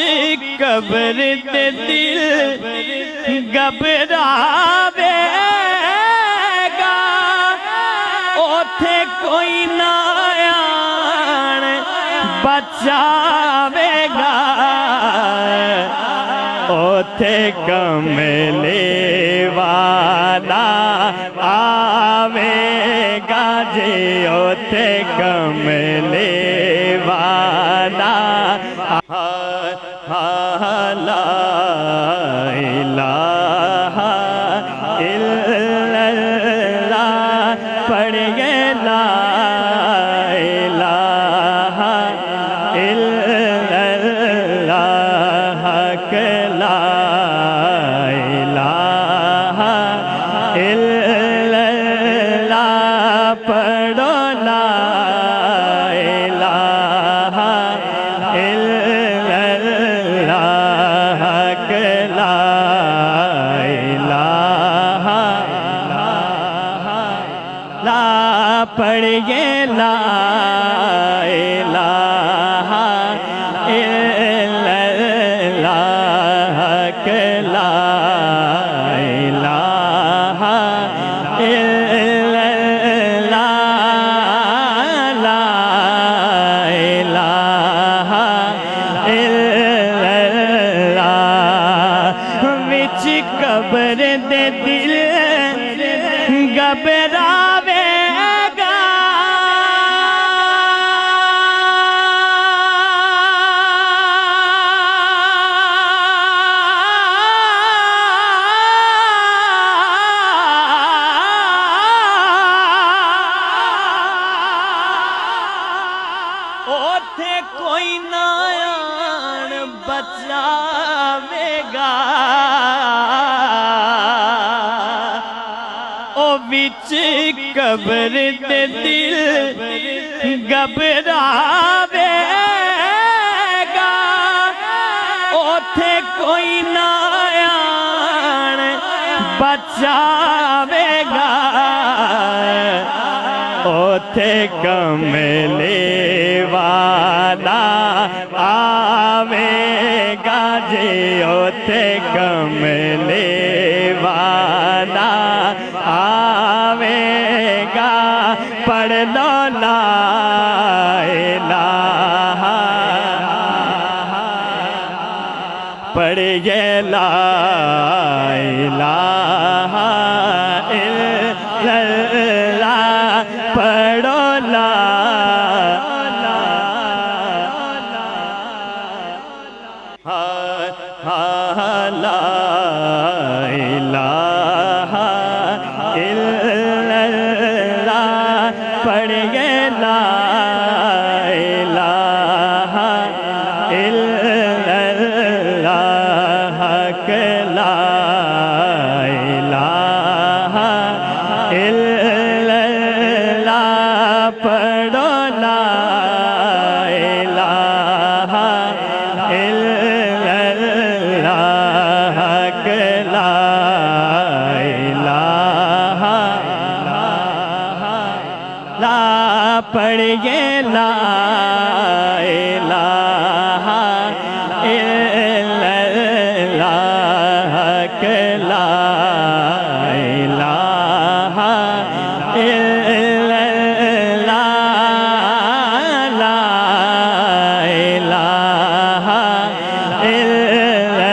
قبر دے دل گھبراوے گا اوتھے کوئی نہ آن بچاوے گا اوتھے کملے والا آوے گا جی اوتھے کملے والا لا الہ الا اللہ پڑھیے لا الہ الا اللہ کہ لا الہ الا اللہ پڑھو لا الہ الا اللہ کہ لا الہ لا پڑھیے لا الہ الا اللہ کہ لا الہ الا اللہ لا الہ الا اللہ وچ قبر دے دل گھبراوے گا اوتھے کوئی نہ آن بچاوے گا او وچ قبر دے دل گھبراوے گا اوتھے کوئی نہ آن بچاوے گا اوتھے کملے والا آوے گا جی اوتھے کملے والا آوے گا پڑھ لو لا الہ پڑھیے لا الہ الا اللہ پڑھو لا لا الہ الا اللہ پڑھیے لا الہ الا اللہ کہ لا الہ الا اللہ پڑھو لا الہ الا اللہ کہ لا الہ لا پڑھیے لا الہ الا اللہ کہ لا الہ الا اللہ لا الہ الا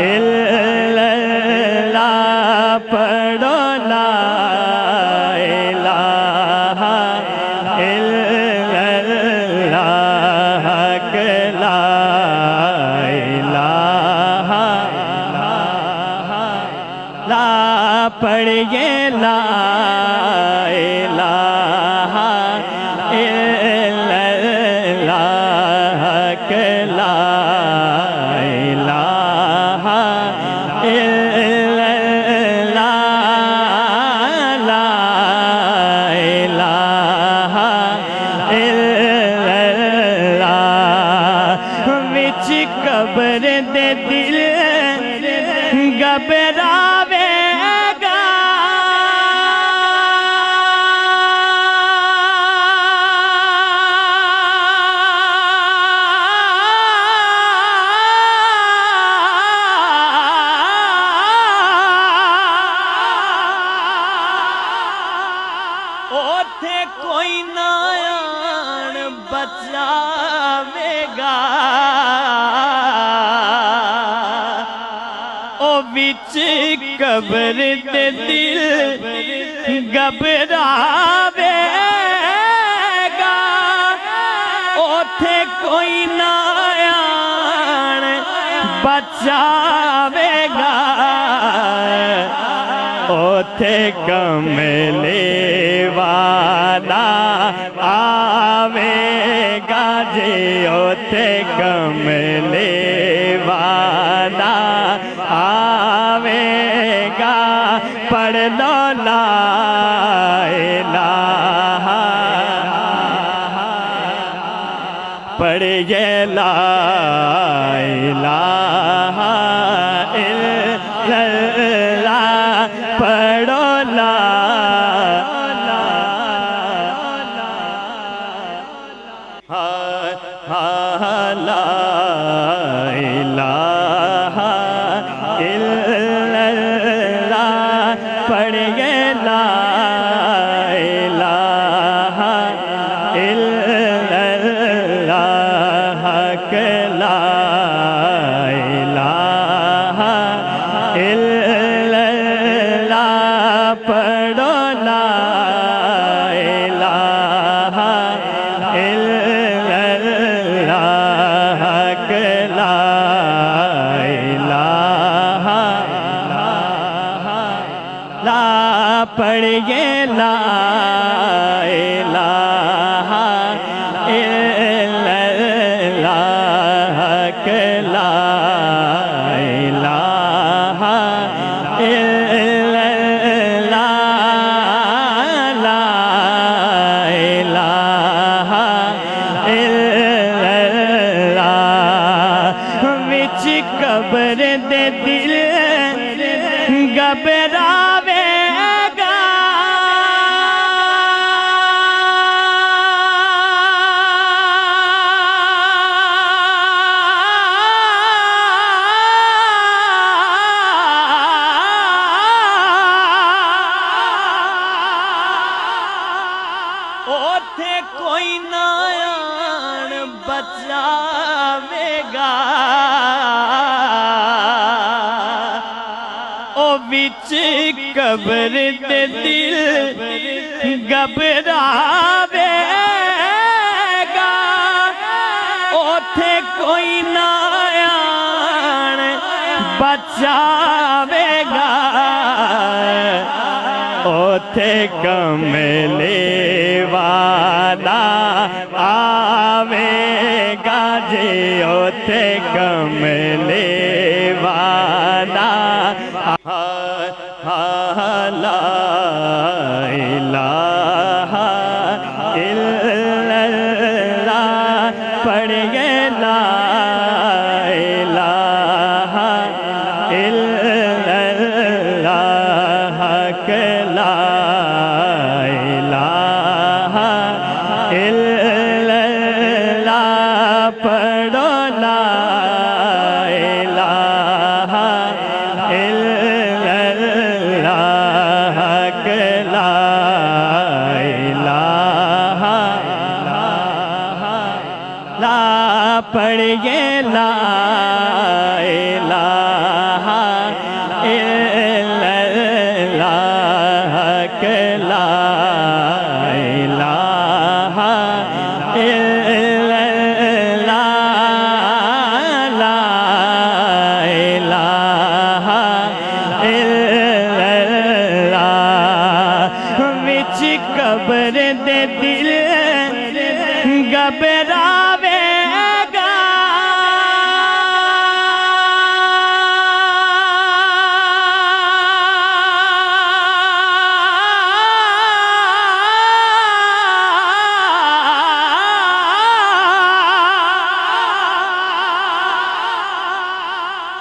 الا اللہ پڑھو لا الہ الا اللہ لا الہ لا پڑھیے لا الہ الا اللہ لا الہ الا اللہ لا الہ الا اللہ وچ قبر دے دل گھبراوے گا اوتھے کوئی نہ آن بچاوے گا او وچ قبر دے دل گھبراوے گا اوتھے کوئی نہ آن بچاوے گا اوتھے کملے والا آوے گا جی اوتھے کملے والا آوے گا پڑھ لو لا الہ پڑھیے لا الہ الا اللہ پڑھو لا لا الہ الا اللہ پڑھیے لا الہ الا اللہ لا الہ الا اللہ پڑھو لا الہ الا اللہ لا الہ لا پڑھیے لا الہ الا اللہ لا الہ الا اللہ لا الہ الا اللہ وچ قبر دے دل گھبراوے گا اوتھے کوئی نہ آن بچاوے گا او وچ قبر دے دل گھبراوے گا اوتھے کوئی نہ آن بچاوے گا اوتھے کملے والا آوے گا جی اوتھے کملے والا لا الہ الا اللہ پڑھیے لا الہ الا اللہ لا الہ الا اللہ پڑھو لا الہ الا اللہ لا الہ لا پڑھیے لا الہ قبر دے دل گھبراوے گا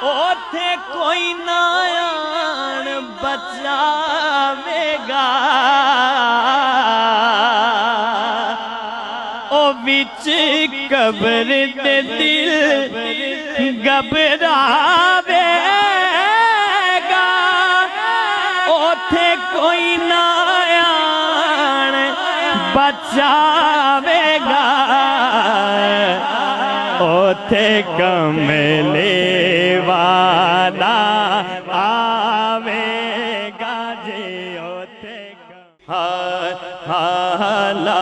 اوتھے کوئی نہ آن بچاوے گا او وچ قبر دے دل گھبراوے گا اوتھے کوئی نہ آن بچاوے گا اوتھے کملے والا آوے گا جی اوتھے لا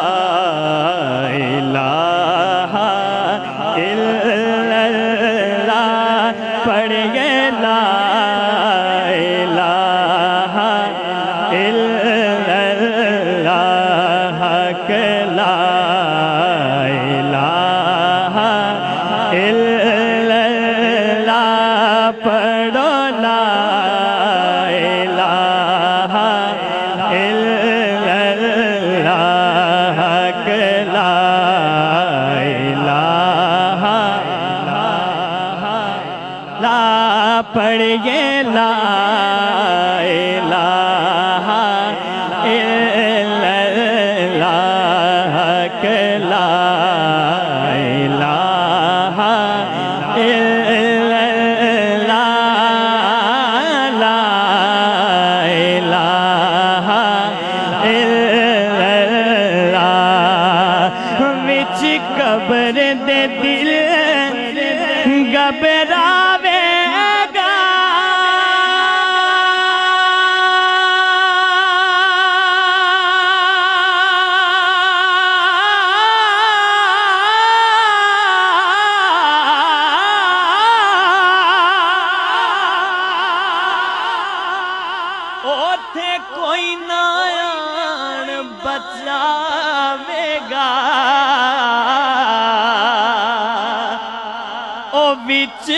الہ الا اللہ پڑھئے لا الہ الا اللہ حق لا الہ الا اللہ پڑھو لا الہ الا اللہ حق لا الہ لا پڑھئے لا الہ الا اللہ حق لا الہ الا اللہ لا الہ الا اللہ وچ قبر دے دل گھبراوے گا اوتھے کوئی نہ آن بچاوے گا او وچ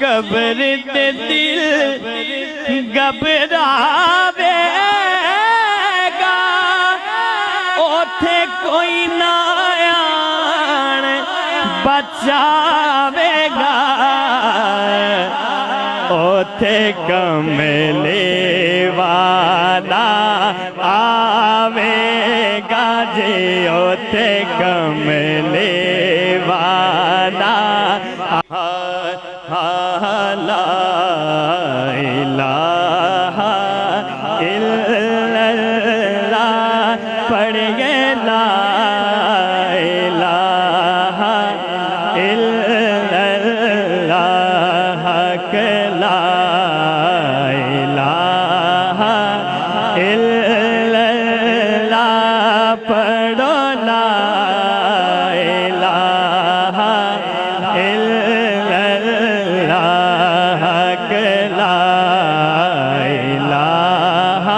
قبر دے دل گھبراوے گا اوتھے کوئی نہ آن بچاوے گا اوتھے کملے والا آوے گا جی اوتھے کملے والا لا الہ الا اللہ پڑھئے لا الہ الا اللہ حق لا الہ الا اللہ پڑھو لا الہ الا اللہ حق لا الہ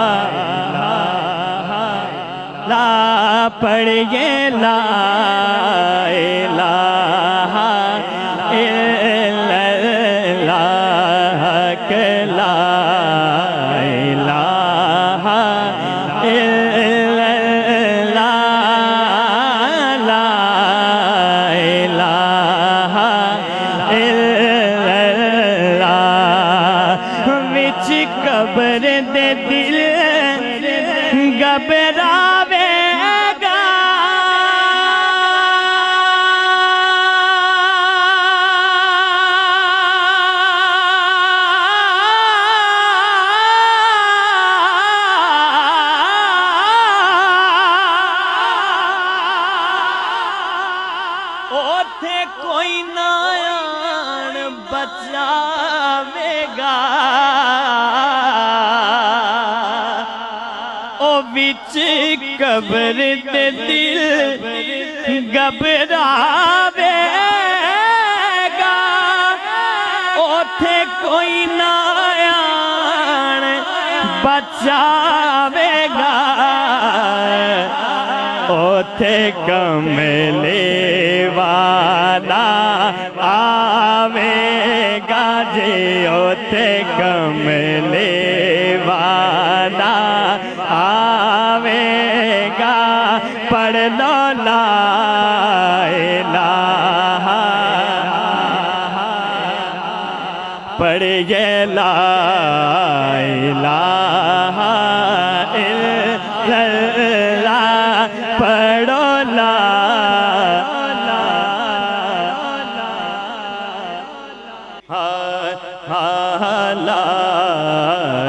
لا پڑھئے لا الہ الا اللہ حق لا الہ الا اللہ لا الہ الا اللہ وچ قبر دے دل گھبراوے گا اوتھے کوئی نہ آن بچاوے گا او وچ قبر دے دل گھبراوے گا اوتھے کوئی نہ آن بچاوے گا اوتھے کملے والا آوے گا جی اوتھے کملے والا آوے گا پڑھ لو لا الہ پڑھیے لا الہ الا اللہ پڑھو لا لا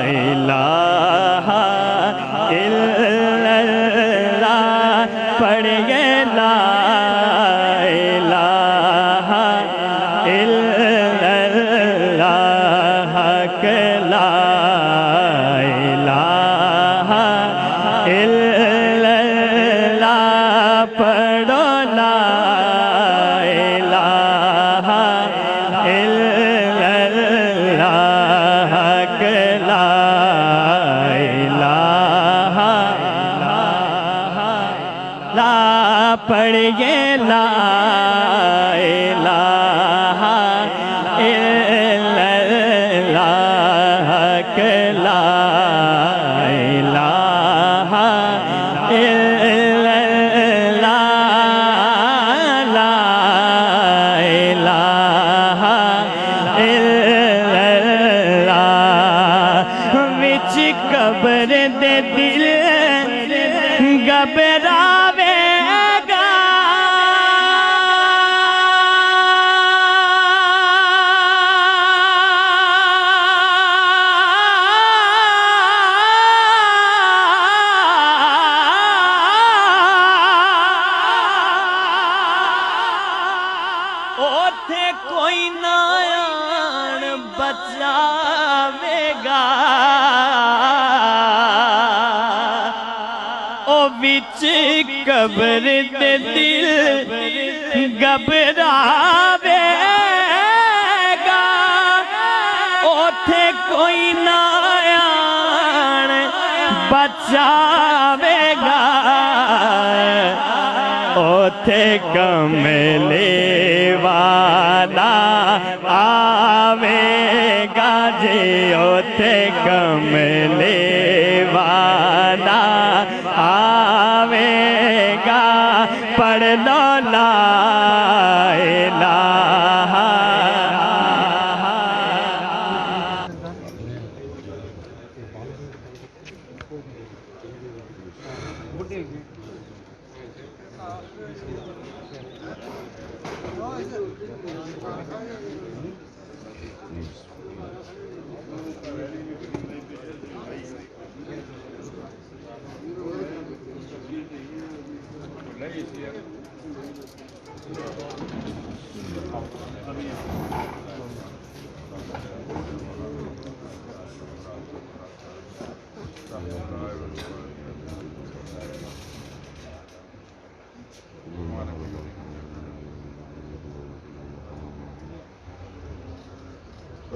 الہ الا اللہ پڑھیے لا الہ الا اللہ کہ لا الہ الا اللہ پڑھو لا الہ الا اللہ کہ لا الہ لا پڑھیے لا الہ الا اللہ کہ لا الہ الا اللہ لا الہ الا اللہ وچ قبر دے دل گھبراوے گا اوتھے کوئی نہ آن بچاوے گا او وچ قبر دے دل گھبراوے گا اوتھے کوئی نہ آن بچاوے گا اوتھے کملے والا آوے گا جی اوتھے کملے والا آوے گا پڑھ لو لا الہ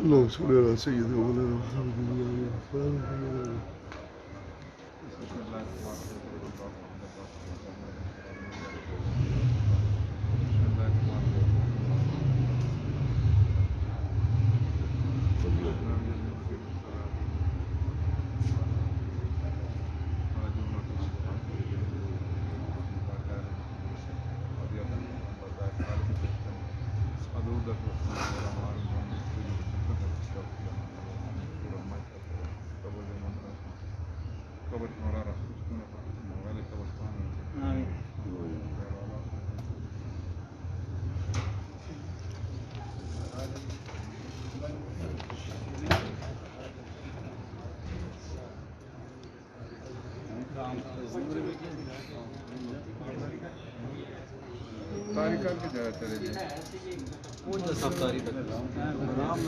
اللهم صل على سيدنا مولانا محمد تاریخ کی جگہ چلے گئے کون سا سب تاریخ آرام